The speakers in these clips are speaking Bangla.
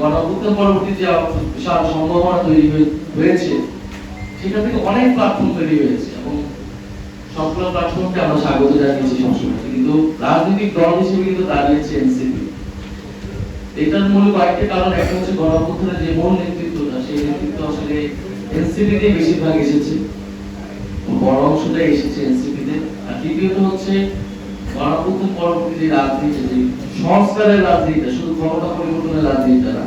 গণঅভ্যুত্থান পরবর্তী যে বিশাল সম্ভাবনা তৈরি হয়েছে, সেখান থেকে অনেক প্ল্যাটফর্ম তৈরি হয়েছে এবং সবগুলো প্ল্যাটফর্মকে আমরা স্বাগত জানিয়েছি সবসময়। কিন্তু রাজনৈতিক দল হিসেবে কিন্তু দাঁড়িয়েছে এনসিপি। এটার মূল কয়েকটি কারণ। একটা হচ্ছে গণঅভ্যুত্থানের যে মূল নেতৃত্বটা, সেই নেতৃত্ব আসলে এনসিপি তে বেশিরভাগ এসেছে, বড় অংশটাই এসেছে এনসিপি তে। আর দ্বিতীয়ত হচ্ছে গণঅভ্যুত্থান পরবর্তী যে রাজনীতি, যে সংস্কারের রাজনীতিটা, শুধু ক্ষমতা পরিবর্তনের রাজনীতিটা না,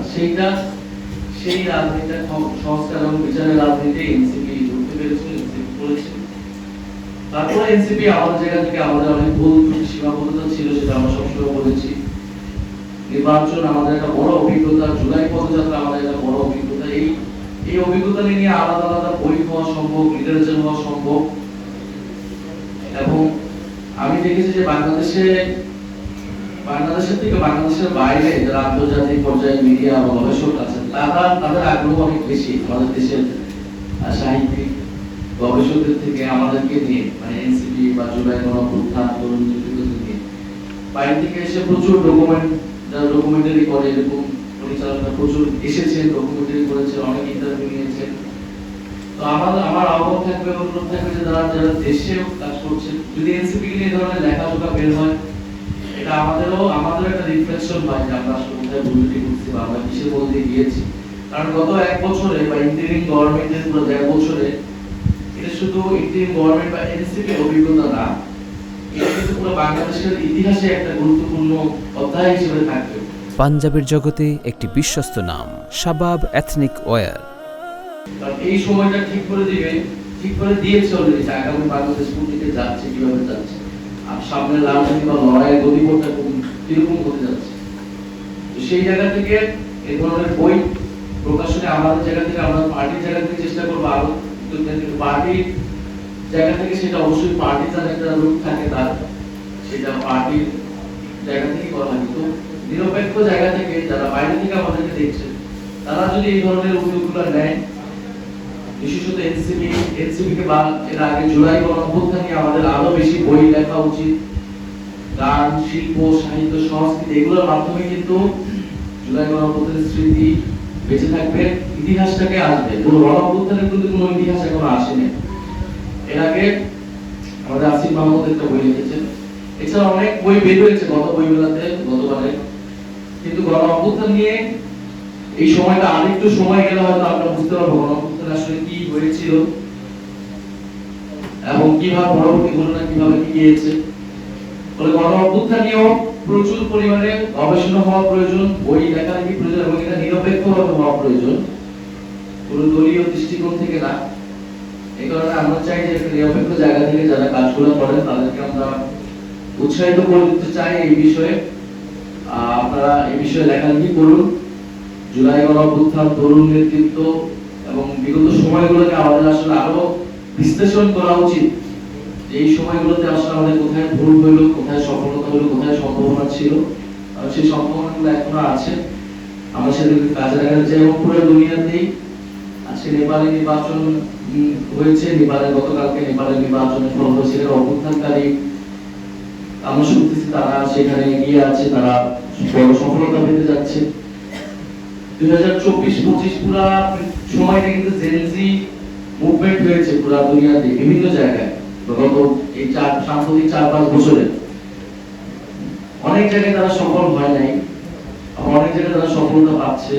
সেই রাজনীতিটা সংস্কার এবং বিচারের রাজনীতি এনসিপি ধরতে পেরেছিল, এনসিপি করেছে। তারপরে এনসিপি আমাদের জায়গা থেকে আমাদের অনেক ভুল সীমাবদ্ধতা ছিল, সেটা আমরা সবসময় বলেছি। নির্বাচন আমাদের একটা বড় অভিজ্ঞতা, জুলাই পদযাত্রা আমাদের একটা বড় অভিজ্ঞতা। এই অভিজ্ঞতা নিয়ে আলাদা আলাদা বই হওয়া সম্ভব, লিটারেচার হওয়া সম্ভব। এবং আমি দেখেছি যে বাংলাদেশের থেকে বাংলাদেশের বাইরে যারা আন্তর্জাতিক পর্যায়ে মিডিয়া বা গবেষক আছেন, তাদের আগ্রহ অনেক বেশি আমাদের দেশের সাহিত্যিক গবেষকদের থেকে আমাদেরকে নিয়ে, মানে এনসিপি বা জুলাই গণঅভ্যুত্থান তরুণ নেতৃত্বদের নিয়ে। বাইরে থেকে এসে প্রচুর যারা ডকুমেন্টারি করে, এরকম পরিচালকরা প্রচুর এসেছেন, ডকুমেন্টারি করেছেন, অনেক ইন্টারভিউ নিয়েছেন। তো আমার আহ্বান থাকবে, অনুরোধ থাকবে যে যারা দেশেও কাজ করছেন, যদি এনসিপি নিয়ে এই ধরনের লেখাপড়া বের হয়, এটা আমাদের একটা রিফ্লেকশন হয় যে আমরা আসলে কোথায় ভুলটি করছি বা আমরা কিসের মধ্যে গিয়েছি। কারণ গত এক বছরে বা ইন্টারিম গভর্নমেন্টের পুরো 1.5 বছরে, এটা শুধু ইন্টারিম গভর্নমেন্ট বা এনসিপি অভিজ্ঞতা না, এটা কিন্তু পুরো বাংলাদেশের ইতিহাসে একটা গুরুত্বপূর্ণ অধ্যায় হিসেবে থাকবে। পাঞ্জাবের জগতে একটি বিশ্বস্ত নাম, শাবাব এথনিক ওয়্যার। এই সময়টা ঠিক করে দিয়েছে অলরেডি, আগামী বাংলাদেশ কোন দিকে যাচ্ছে, কিভাবে যাচ্ছে, আর সামনের রাজনীতি বা লড়াইয়ের গতিপথটা কিরকম হতে যাচ্ছে। তো সেই জায়গা থেকে এই ধরনের বই প্রকাশনে আমাদের জায়গা থেকে, আমরা পার্টির জায়গা থেকে চেষ্টা করবো আরো, পার্টির জায়গা থেকে সেটা অবশ্যই পার্টিজান একটা রূপ থাকে তার, সেটা পার্টির জায়গা থেকে করা হয়। কিন্তু নিরপেক্ষ জায়গা থেকে যারা বাইরে থেকে আমাদেরকে দেখছে, তারা যদি এই ধরনের উদ্যোগগুলো নেয়, বিশেষত এনসিপি কে বা এর আগে জুলাই গণঅভ্যুত্থান নিয়ে আমাদের আরো বেশি বই লেখা উচিত। গান, শিল্প, সাহিত্য, সংস্কৃতি, এগুলোর মাধ্যমে কিন্তু জুলাই গণঅভ্যুত্থানের স্মৃতি বেঁচে থাকবে, ইতিহাসটাকে আসবে। কোনো গণঅভ্যুত্থানের কিন্তু কোনো ইতিহাস এখনো আসেনি। এর আগে আমাদের আসিফ মাহমুদ একটা বই লিখেছেন, এছাড়া অনেক বই বের হয়েছে গতবারে। কিন্তু গণঅভ্যুত্থান নিয়ে এই সময়টা আরেকটু সময় গেলে হয়তো আমরা বুঝতে পারবো গণঅভ্যুত্থান আসলে কি হয়েছিল এবং কিভাবে পরবর্তী ঘটনা কিভাবে কি গিয়েছে। বলে গণঅভ্যুত্থান নিয়েও প্রচুর পরিমাণে গবেষণা হওয়া প্রয়োজন, বই লেখালেখি প্রয়োজন, এবং এটা নিরপেক্ষভাবে হওয়া প্রয়োজন, কোনো দলীয় দৃষ্টিকোণ থেকে না। এই কারণে আমরা চাই যে একটা নিরপেক্ষ জায়গা থেকে যারা কাজগুলো করেন তাদেরকে আমরা উৎসাহিত করতে চাই এই বিষয়ে। আপনারা এই বিষয়ে লেখালেখি করুন। জুলাই গণঅভ্যুত্থান, তরুণ নেতৃত্ব এবং বিগত সময়গুলোকে আমাদের আসলে আরো বিশ্লেষণ করা উচিত। এই সময়গুলোতে আসলে আমাদের কোথায় ভুল হইলো, কোথায় সফলতা হলো, কোথায় সম্ভাবনা ছিল, সেই সম্ভাবনাগুলো এখনো আছে। আমরা সেগুলোকে কাজে লাগাতে চাই। এবং পুরো দুনিয়াতেই আজকে নেপালে নির্বাচন হয়েছে, গতকালকে নেপালের নির্বাচনের ফল হয়েছে, অভ্যুত্থানকারী আমরা শুনতেছি তারা সেখানে এগিয়ে আছে, তারা বড় সফলতা পেতে যাচ্ছে। 2024-25 পুরা সময়টা কিন্তু জেনজি মুভমেন্ট হয়েছে পুরা দুনিয়াতে বিভিন্ন জায়গায়। গত এই সাম্প্রতিক 4-5 বছরে অনেক জায়গায় তারা সফল হয় নাই, অনেক জায়গায় তারা সফলতা পাচ্ছে।